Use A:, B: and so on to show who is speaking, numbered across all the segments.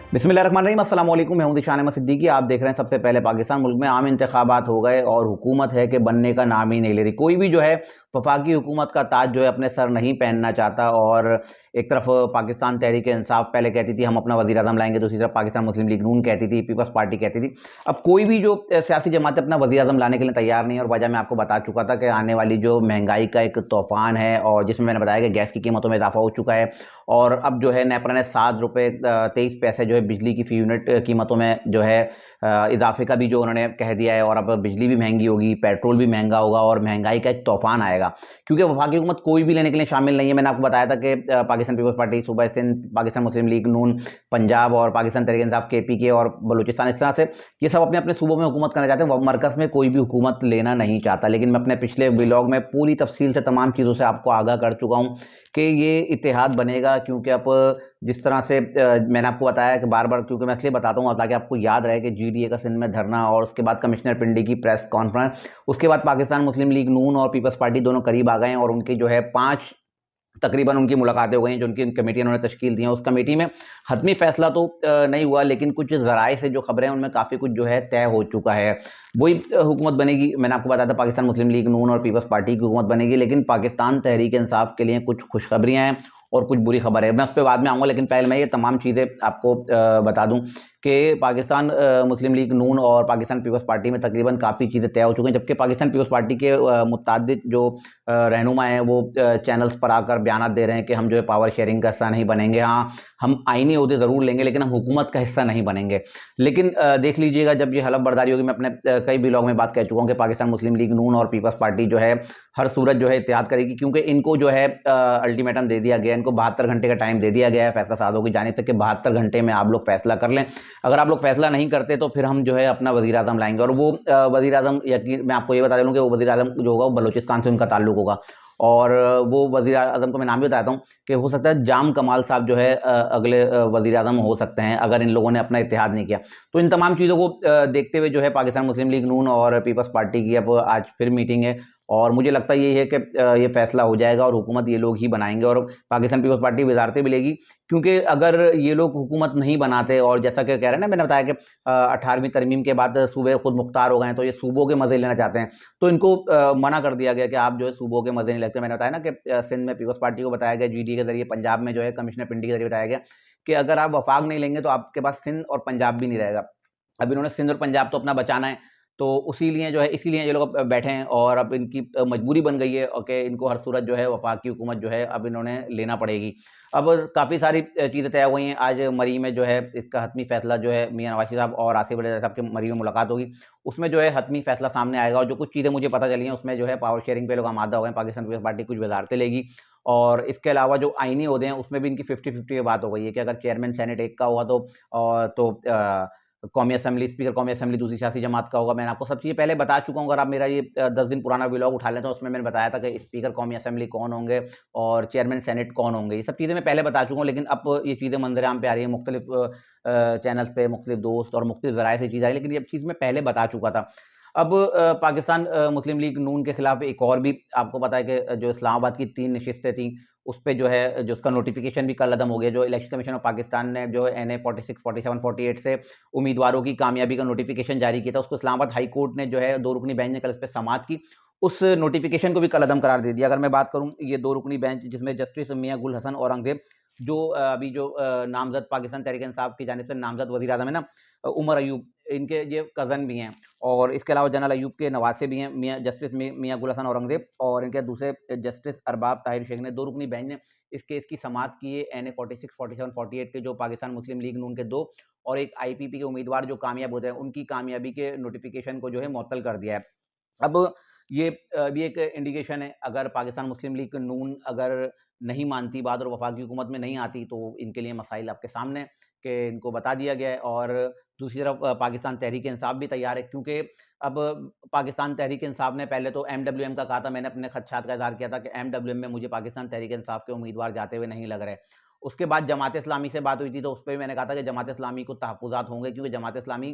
A: बिस्मिल्लाहिर्रहमानिर्रहीम, अस्सलाम वालेकुम। मैं हूं ज़ीशान अहमद सिद्दीकी। आप देख रहे हैं सबसे पहले पाकिस्तान। मुल्क में आम इंतखाबात हो गए और हुकूमत है कि बनने का नाम ही नहीं ले रही। कोई भी जो है वफाकी हुकूमत का ताज जो है अपने सर नहीं पहनना चाहता। और एक तरफ पाकिस्तान तहरीक इंसाफ पहले कहती थी हम अपना वज़ीर आज़म लाएंगे, दूसरी तरफ पाकिस्तान मुस्लिम लीग नून कहती थी, पीपल्स पार्टी कहती थी। अब कोई भी जो सियासी जमात अपना वज़ीर आज़म लाने के लिए तैयार नहीं है। और वजह मैं आपको बता चुका था कि आने वाली जो महंगाई का एक तूफान है, और जिसमें मैंने बताया कि गैस की कीमतों में इजाफा हो चुका है। और अब जो है नेपरा ने 7 रुपये 23 पैसे जो है बिजली की फी यूनिट कीमतों में जो है इजाफे का भी जो उन्होंने कह दिया है। और अब बिजली भी महंगी होगी, पेट्रोल भी महंगा होगा और महंगाई का एक तूफान आएगा, क्योंकि वफाकी हुकूमत कोई भी लेने के लिए शामिल नहीं है। मैंने आपको बताया था कि पाकिस्तान पीपल्स पार्टी सूबा सिंध, पाकिस्तान मुस्लिम लीग नून पंजाब और पाकिस्तान तहरीक इंसाफ KPK और बलूचिस्तान, इस तरह से ये सब अपने अपने सूबों में हुकूमत करना चाहते हैं। मरकज़ में कोई भी हुकूमत लेना नहीं चाहता। लेकिन मैं अपने पिछले व्लॉग में पूरी तफसील से तमाम चीज़ों से आपको आगाह कर चुका हूँ कि ये इत्तेहाद बनेगा। क्योंकि अब जिस तरह से मैंने आपको बताया कि बार बार, क्योंकि मैं इसलिए बताता हूँ ताकि आपको याद रहे कि GDA का सिंध में धरना और उसके बाद कमिश्नर पिंडी की प्रेस कॉन्फ्रेंस, उसके बाद पाकिस्तान मुस्लिम लीग नून और पीपल्स पार्टी दोनों करीब आ गए हैं। और उनकी जो है 5 तकरीबन उनकी मुलाकातें हो गई हैं, जो उनकी कमेटी उन्होंने तश्कील दी है। उस कमेटी में हतमी फैसला तो नहीं हुआ, लेकिन कुछ ज़राए से जो खबरें हैं उनमें काफ़ी कुछ जो है तय हो चुका है। वही हुकूमत बनेगी। मैंने आपको बताया था पाकिस्तान मुस्लिम लीग नून और पीपल्स पार्टी की हुकूमत बनेगी। लेकिन पाकिस्तान तहरीक इंसाफ के लिए कुछ खुशखबरियाँ हैं और कुछ बुरी खबर है। मैं उस पर बाद में आऊँगा, लेकिन पहले मैं ये तमाम चीज़ें आपको बता दूँ कि पाकिस्तान मुस्लिम लीग नून और पाकिस्तान पीपल्स पार्टी में तकरीबन काफ़ी चीज़ें तय हो चुकी हैं। जबकि पाकिस्तान पीपल्स पार्टी के मुत्तादिद जो रहनुमा हैं वो चैनल्स पर आकर बयान दे रहे हैं कि हम जो है पावर शेयरिंग का हिस्सा नहीं बनेंगे। हाँ, हम आईनी ओहदे ज़रूर लेंगे, लेकिन हम हुकूमत का हिस्सा नहीं बनेंगे। लेकिन देख लीजिएगा जब ये हलफ बर्दारी होगी। मैं अपने कई ब्लॉग में बात कह चुका हूँ कि पाकिस्तान मुस्लिम लीग नून और पीपल्स पार्टी जो है हर सूरत जो है इत्तेहाद करेगी। क्योंकि इनको जो है अल्टीमेटम दे दिया गया, इनको 72 घंटे का टाइम दे दिया गया है फैसला साजों की जानिब से कि 72 घंटे में आप लोग फैसला कर लें। अगर आप लोग फैसला नहीं करते तो फिर हम जो है अपना वज़ीर आज़म लाएंगे। और वो वज़ीर आज़म, यकीन मैं आपको ये बता दूँ कि वो वज़ीर आज़म जो होगा वो बलूचिस्तान से उनका ताल्लुक होगा। और वो वज़ीर आज़म को मैं नाम भी बताता हूँ कि हो सकता है जाम कमाल साहब जो है अगले वज़ीर आज़म हो सकते हैं, अगर इन लोगों ने अपना इत्तेहाद नहीं किया। तो इन तमाम चीज़ों को देखते हुए जो है पाकिस्तान मुस्लिम लीग नून और पीपल्स पार्टी की अब आज फिर मीटिंग है। और मुझे लगता है यही है कि ये फैसला हो जाएगा और हुकूमत ये लोग ही बनाएंगे। और पाकिस्तान पीपल्स पार्टी वजारतें भी लेगी, क्योंकि अगर ये लोग हुकूमत नहीं बनाते, और जैसा कि कह रहे हैं ना, मैंने बताया कि 18वीं तरमीम के बाद सूबे खुद मुख्तार हो गए हैं, तो ये सूबों के मज़े लेना चाहते हैं। तो इनको मना कर दिया गया कि आप जो है सूबों के मज़े नहीं लगते। मैंने बताया ना कि सिंध में पीपल्स पार्टी को बताया गया GDA के जरिए, पंजाब में जो है कमिश्नर पिंडी के जरिए बताया गया कि अगर आप वफाक नहीं लेंगे तो आपके पास सिंध और पंजाब भी नहीं रहेगा। अब इन्होंने सिंध और पंजाब तो अपना बचाना है, तो उसी लिए जो है, इसीलिए ये लोग अब बैठे हैं। और अब इनकी मजबूरी बन गई है कि इनको हर सूरत जो है वफाकी हुकूमत जो है अब इन्होंने लेना पड़ेगी। अब काफ़ी सारी चीज़ें तय हो गई हैं। आज मरी में जो है इसका हतमी फैसला जो है मियां नवाज शरीफ साहब और आसिफ अली साहब के मरी में मुलाकात होगी। उसमें जो है हतमी फैसला सामने आएगा। और जो कुछ चीज़ें मुझे पता चली हैं उसमें जो है पावर शेयरिंग पे लोग आमादा हो गए। पाकिस्तान पीपल्स पार्टी कुछ वजारतें लेगी। और इसके अलावा जो आईनी ओहदे हैं उसमें भी इनकी 50-50 की बात हो गई है कि अगर चेयरमैन सेनेट एक का हुआ तो कौमी असम्बली, स्पीकर कौमी असम्बली दूसरी सियासी जमात का होगा। मैंने आपको सब चीज़ें पहले बता चुका हूँ। अगर आप मेरा ये 10 दिन पुराना व्लॉग उठा लें तो उसमें मैंने बताया था कि स्पीकर कौमी असम्बली कौन होंगे और चेयरमैन सेनेट कौन होंगे। ये सब चीज़ें मैं पहले बता चुका हूँ, लेकिन अब ये चीज़ें मंजरेआम पे आ रही है मुख्तलिफ चैनल्स पे, मुख्तलिफ दोस्त और मुख्तलिफ ज़राए से चीज़ आ रही है। लेकिन ये चीज़ मैं पहले बता चुका था। अब पाकिस्तान मुस्लिम लीग नून के खिलाफ एक और भी आपको पता है कि जो इस्लामाबाद की 3 नशिस्तें थीं, उस पे जो है जो उसका नोटिफिकेशन भी कल अदम हो गया। जो इलेक्शन कमीशन ऑफ पाकिस्तान ने जो NA 46, 47, 48 से उम्मीदवारों की कामयाबी का नोटिफिकेशन जारी किया था, उसको इस्लामाबाद हाई कोर्ट ने जो है 2 रुकनी बेंच ने कल इस पे समाअत की। उस नोटिफिकेशन को भी कल अदम करार दे दिया। अगर मैं बात करूँ, ये 2 रुकनी बेंच जिसमें जस्टिस मियां गुल हसन औरंगज़ेब, जो अभी जो नामज़द पाकिस्तान तहरीक इंसाफ की जानिब से नामज़द वज़ीर आज़म है ना, उमर अयूब, इनके ये कज़न भी हैं। और इसके अलावा जनरल अयूब के नवासे भी हैं, जस्टिस मियां गुल हसन औरंगज़ेब, और इनके दूसरे जस्टिस अरबाब ताहिर शेख ने 2 रुकनी बेंच ने इस केस की समाअत की है। NA 46, 47, 48 के जो पाकिस्तान मुस्लिम लीग नून के 2 और एक IPP के उम्मीदवार जो कामयाब होते हैं, उनकी कामयाबी के नोटिफिकेशन को जो है मुअत्तल कर दिया है। अब ये भी एक इंडिकेशन है, अगर पाकिस्तान मुस्लिम लीग नून अगर नहीं मानती बात और वफाकी हुकूमत में नहीं आती, तो इनके लिए मसाइल आपके सामने हैं कि इनको बता दिया गया है। और दूसरी तरफ पाकिस्तान तहरीक इंसाफ भी तैयार है, क्योंकि अब पाकिस्तान तहरीक इंसाफ ने पहले तो MWM का कहा था। मैंने अपने खदशात का इज़हार किया था कि MWM में मुझे पाकिस्तान तहरीक इंसाफ के उम्मीदवार जाते हुए नहीं लग रहे। उसके बाद जमात इस्लामी से बात हुई थी, तो उस पे भी मैंने कहा था कि जमात इस्लामी को तहफ़्फ़ुज़ात होंगे, क्योंकि जमात इस्लामी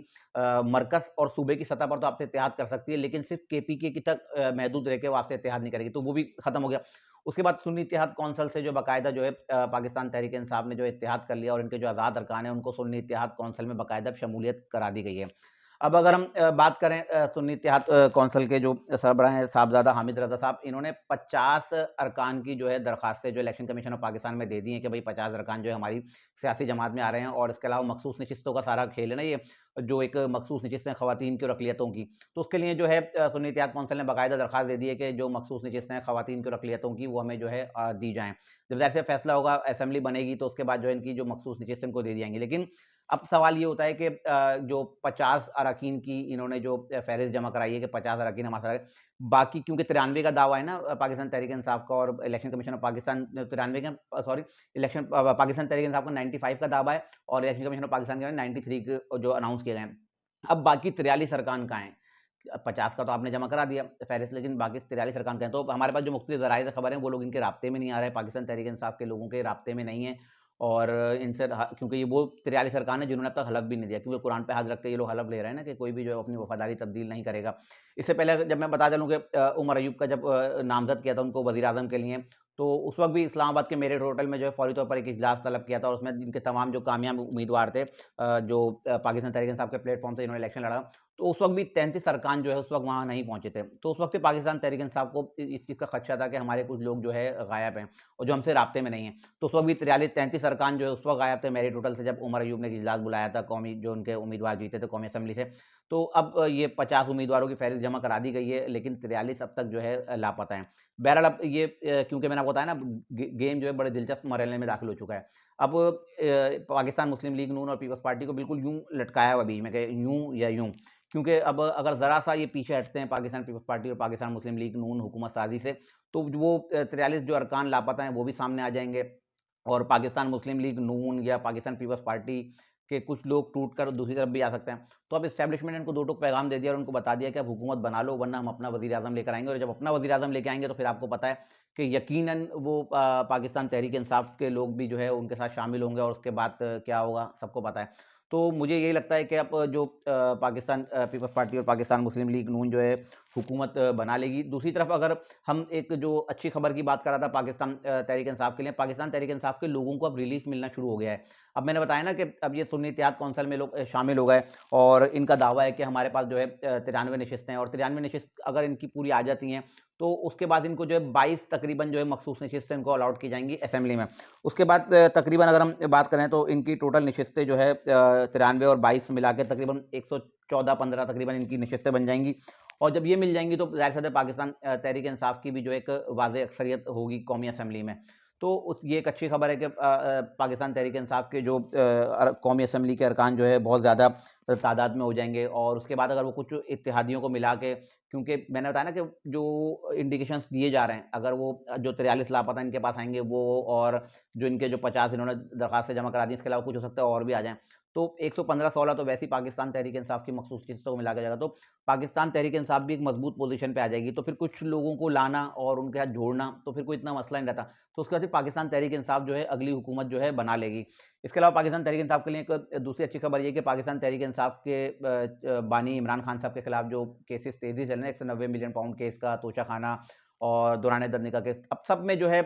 A: मरकज़ और सूबे की सतह पर तो आपसे इत्तेहाद कर सकती है, लेकिन सिर्फ़ केपीके की तक महदूद रह के वो आपसे इत्तेहाद नहीं करेगी, तो वो भी खत्म हो गया। उसके बाद सुन्नी इत्तेहाद कौंसिल से जो बाकायदा जो है पाकिस्तान तहरीक-ए-इंसाफ ने जो इत्तेहाद कर लिया और इनके जो आज़ाद अरकान हैं, उनको सुन्नी इत्तेहाद कौंसिल में बाकायदा शमूलियत करा दी गई है। अब अगर हम बात करें सुन्नी इत्तेहाद कौंसिल के जो सरबराह हैं साहबज़ादा हामिद रज़ा साहब, इन्होंने 50 अरकान की जो है दरख़्वास्तें जो इलेक्शन कमीशन ऑफ पाकिस्तान में दे दी हैं कि भई 50 अरकान जो है हमारी सियासी जमात में आ रहे हैं, और इसके अलावा मखसूस नशिस्तों का सारा खेल है ना ये, जो एक मखसूस नशिस्तें ख़वातीन की और अक़लियतों की। तो उसके लिए जो है सुन्नी इत्तेहाद कौंसिल ने बाकायदा दरख़्वास्त दे दी है कि जो मखसूस नशिस्तें हैं ख़वातीन की और अक़लियतों की, वो हमें जो है दी जाएँ। जब ज़ाहिर-सी फैसला होगा, असेंबली बनेगी, तो उसके बाद जो है इनकी जो मखसूस नशिस्तें इनको दे दी जाएँगी। लेकिन अब सवाल ये होता है कि जो 50 अरकान की इन्होंने जो फ़हरिस्त जमा कराई है कि 50 अरकान हमारे साथ, बाकी क्योंकि 93 का दावा है ना पाकिस्तान तहरीक-ए-इंसाफ का, और इलेक्शन कमीशन ऑफ पाकिस्तान 93 का सॉरी इलेक्शन पाकिस्तान तहरीक-ए-इंसाफ का 95 का दावा है, और इलेक्शन कमीशन ऑफ पाकिस्तान के 93 के जो अनाउंस किए गए हैं। अब बाकी 43 अरकान कहाँ हैं? 50 का तो आपने जमा करा दिया फ़हरिस्त, लेकिन बाकी 43 अरकान कहाँ हैं? तो हमारे पास जो मुख्तलिफ ज़राए से खबर है, वो लोग इनके राब्ते में नहीं आ रहे हैं, पाकिस्तान तहरीक-ए-इंसाफ के लोगों के राब्ते में नहीं है, और इनसे क्योंकि ये वो 43 अरकान है जिन्होंने अब तक हलफ़ भी नहीं दिया, क्योंकि कुरान पे हाथ रख के ये लोग हलफ़ ले रहे हैं ना कि कोई भी जो है अपनी वफ़ादारी तब्दील नहीं करेगा। इससे पहले जब मैं बता चलूँ कि उमर अय्यूब का जब नामज़द किया था उनको वज़ीर-ए-आज़म के लिए, तो उस वक़्त भी इस्लामाबाद के मेरिट होटल में जो है फ़ौरी तौर पर एक इजलास तलब किया था, और उसमें जिनके तमाम जो कामयाब उम्मीदवार थे जो पाकिस्तान तहरीक-ए-इंसाफ के प्लेटफ़ॉर्म से इन्होंने इलेक्शन लड़ा, तो उस वक़्त भी 33 अरकान जो है उस वक़्त वहाँ नहीं पहुँचे थे। तो उस वक़्त पाकिस्तान तहरीक-ए-इंसाफ को इस चीज़ का खदशा था कि हमारे कुछ लोग जो है गायब हैं, और जो हमसे राब्ते में नहीं हैं। तो उस वक़्त भी 33 अरकान जो है उस वक़्त गायब थे मेरिट होटल से, जब उमर अय्यूब ने इजलास बुलाया था कौमी, जो उनके उम्मीदवार जीते थे कौमी असेंबली से। तो अब ये 50 उम्मीदवारों की फ़हरिस्त जमा करा दी गई है, लेकिन 43 अब तक जो है लापता हैं। बहरहाल अब ये क्योंकि मैंने आपको बताया ना, गेम जो है बड़े दिलचस्प मरहले में दाखिल हो चुका है। अब पाकिस्तान मुस्लिम लीग नून और पीपल्स पार्टी को बिल्कुल यूँ लटकाया हुआ बीच में कि यूँ या यूँ, क्योंकि अब अगर ज़रा-सा ये पीछे हटते हैं पाकिस्तान पीपल्स पार्टी और पाकिस्तान मुस्लिम लीग नून हुकूमत साज़ी से, तो वो 43 जो अरकान लापता हैं, वो भी सामने आ जाएँगे, और पाकिस्तान मुस्लिम लीग नून या पाकिस्तान पीपल्स पार्टी के कुछ लोग टूटकर दूसरी तरफ भी आ सकते हैं। तो अब एस्टेब्लिशमेंट ने इनको दो टूक पैगाम दे दिया और उनको बता दिया कि अब हुकूमत बना लो, वरना हम अपना वज़ीर-ए-आज़म लेकर आएँगे, और जब अपना वज़ीर-ए-आज़म लेके आएँगे, तो फिर आपको पता है कि यकीनन वो पाकिस्तान तहरीक-ए-इंसाफ के लोग भी जो है उनके साथ शामिल होंगे, और उसके बाद क्या होगा सबको पता है। तो मुझे यही लगता है कि अब जो पाकिस्तान पीपल्स पार्टी और पाकिस्तान मुस्लिम लीग नून जो है हुकूमत बना लेगी। दूसरी तरफ अगर हम एक जो अच्छी खबर की बात कर रहा था पाकिस्तान तहरीक-ए-इंसाफ के लिए, पाकिस्तान तहरीक-ए-इंसाफ के लोगों को अब रिलीफ़ मिलना शुरू हो गया है। अब मैंने बताया ना कि अब ये सुन्नी इत्तेहाद कौंसिल में लोग शामिल हो गए, और इनका दावा है कि हमारे पास जो है 93 नशिस्तें हैं, और 93 नशिस्त अगर इनकी पूरी आ जाती हैं, तो उसके बाद इनको जो है 22 तकरीबन जो है मखसूस नशिस्तें इनको अलॉट की जाएँगी असेंबली में। उसके बाद तकरीबन अगर हम बात करें, तो इनकी टोटल नशिस्तें जो है 93 और 22 मिला के तकरीबन 114-15 तकरीबन इनकी नशिस्तें बन जाएँगी, और जब ये मिल जाएँगी, तो ज़ाहिर-सी बात है पाकिस्तान तहरीक-ए-इंसाफ की भी जो एक वाज़ेह अक्सरियत होगी कौमी असेंबली में। तो ये एक अच्छी खबर है कि पाकिस्तान तहरीक-ए-इंसाफ के जो कौमी असेंबली के अरकान जो है बहुत ज़्यादा तादाद में हो जाएँगे, और उसके बाद अगर वो कुछ इत्तेहादियों को मिला के, क्योंकि मैंने बताया ना कि जो इंडिकेशंस दिए जा रहे हैं, अगर वो जो 43 लापता इनके पास आएँगे वो, और जो इनके जो 50 इन्होंने दरख़्वास्तें जमा करा दी, इसके अलावा कुछ हो सकता है और भी आ जाएँ। तो 115-16 तो वैसे ही पाकिस्तान तहरीक-ए-इंसाफ की मखसूस किस्तों को मिला के जाएगा, तो पाकिस्तान तहरीक-ए-इंसाफ भी एक मज़बूत पोज़ीशन पे आ जाएगी। तो फिर कुछ लोगों को लाना और उनके साथ जोड़ना, तो फिर कोई इतना मसला नहीं रहता। तो उसके बाद फिर पाकिस्तान तहरीक-ए-इंसाफ जो है अगली हुकूमत जो है बना लेगी। इसके अलावा पाकिस्तान तहरीक-ए-इंसाफ के लिए एक दूसरी अच्छी खबर ये है कि पाकिस्तान तहरीक-ए-इंसाफ के बानी इमरान खान साहब के खिलाफ जो केसेस तेज़ी से चल रहे हैं, 190 मिलियन पाउंड केस का, तोशाखाना और दौरान-ए-दरनी का केस, अब सब में जो है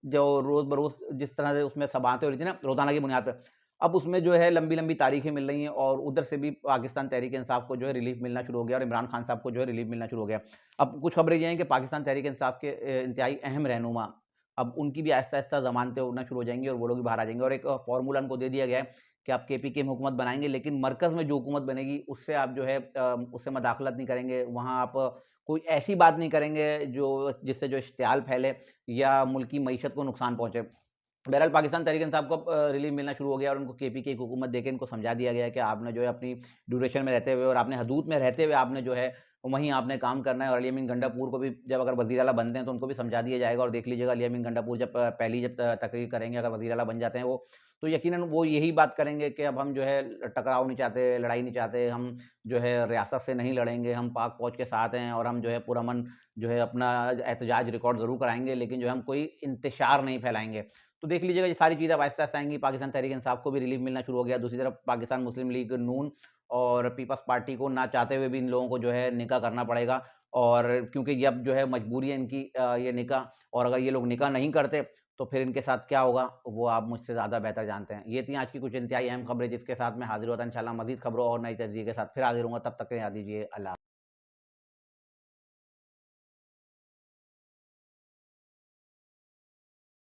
A: जो रोज़-बरोज़ जिस तरह से उसमें समाअतें हो रही थी ना रोज़ाना की बुनियाद पर, अब उसमें जो है लंबी-लंबी तारीखें मिल रही हैं, और उधर से भी पाकिस्तान तहरीक-ए-इंसाफ को जो है रिलीफ़ मिलना शुरू हो गया, और इमरान खान साहब को जो है रिलीफ़ मिलना शुरू हो गया। अब कुछ खबरें ये हैं कि पाकिस्तान तहरीक-ए-इंसाफ के इंतहाई अहम रहनुमा, अब उनकी भी आहिस्ता-आहिस्ता ज़मानतें होना शुरू हो जाएँगी, और वो लोग भी बाहर आ जाएँगे, और एक फ़ॉर्मूला उनको दे दिया गया है कि आप केपीके में हुकूमत बनाएँगे, लेकिन मरकज़ में जो हुकूमत बनेगी उससे आप जो है उससे मदाखलत नहीं करेंगे। वहाँ आप कोई ऐसी बात नहीं करेंगे जो जिससे जो इश्तिआल फैले या मुल्क की मईशत को नुकसान पहुँचे। बहरहाल पाकिस्तान तहरीक-ए-इंसाफ को रिलीफ मिलना शुरू हो गया, और उनको केपीके की हुकूमत देके इनको समझा दिया गया है कि आपने जो है अपनी ड्यूरेशन में रहते हुए और आपने हदूद में रहते हुए आपने जो है वहीं आपने काम करना है, और अली अमीन गंडापुर को भी जब अगर वज़ीर आला बनते हैं, तो उनको भी समझा दिया जाएगा, और देख लीजिएगा अली अमीन गंडापुर जब पहली जब तकरीर करेंगे, अगर वज़ीर आला बन जाते हैं वो, तो यकीनन वो यही बात करेंगे कि अब हम जो है टकराव नहीं चाहते, लड़ाई नहीं चाहते, हम जो है रियासत से नहीं लड़ेंगे, हम पाक फ़ौज के साथ हैं, और हम जो है पुरअमन जो है अपना एहतजाज रिकॉर्ड ज़रूर कराएँगे, लेकिन जो है हम कोई इंतशार नहीं फैलाएँगे। तो देख लीजिएगा ये सारी चीज़ें अब आहिस्ता-आहिस्ता आएँगी। पाकिस्तान तहरीक-ए-इंसाफ को भी रिलीफ़ मिलना शुरू हो गया। दूसरी तरफ पाकिस्तान मुस्लिम लीग नून और पीपल्स पार्टी को ना चाहते हुए भी इन लोगों को जो है निकाह करना पड़ेगा, और क्योंकि ये अब जो है मजबूरी है इनकी, ये निकाह, और अगर ये लोग निकाह नहीं करते तो फिर इनके साथ क्या होगा वो आप मुझसे ज़्यादा बेहतर जानते हैं। ये थी आज की कुछ इंतहाई अहम खबरें जिसके साथ मैं हाज़िर हुआ था। इंशाल्लाह मज़ीद खबरों और नई तजदीद के साथ फिर हाज़िर होऊँगा। तब तक के लिए याद दीजिए अल्लाह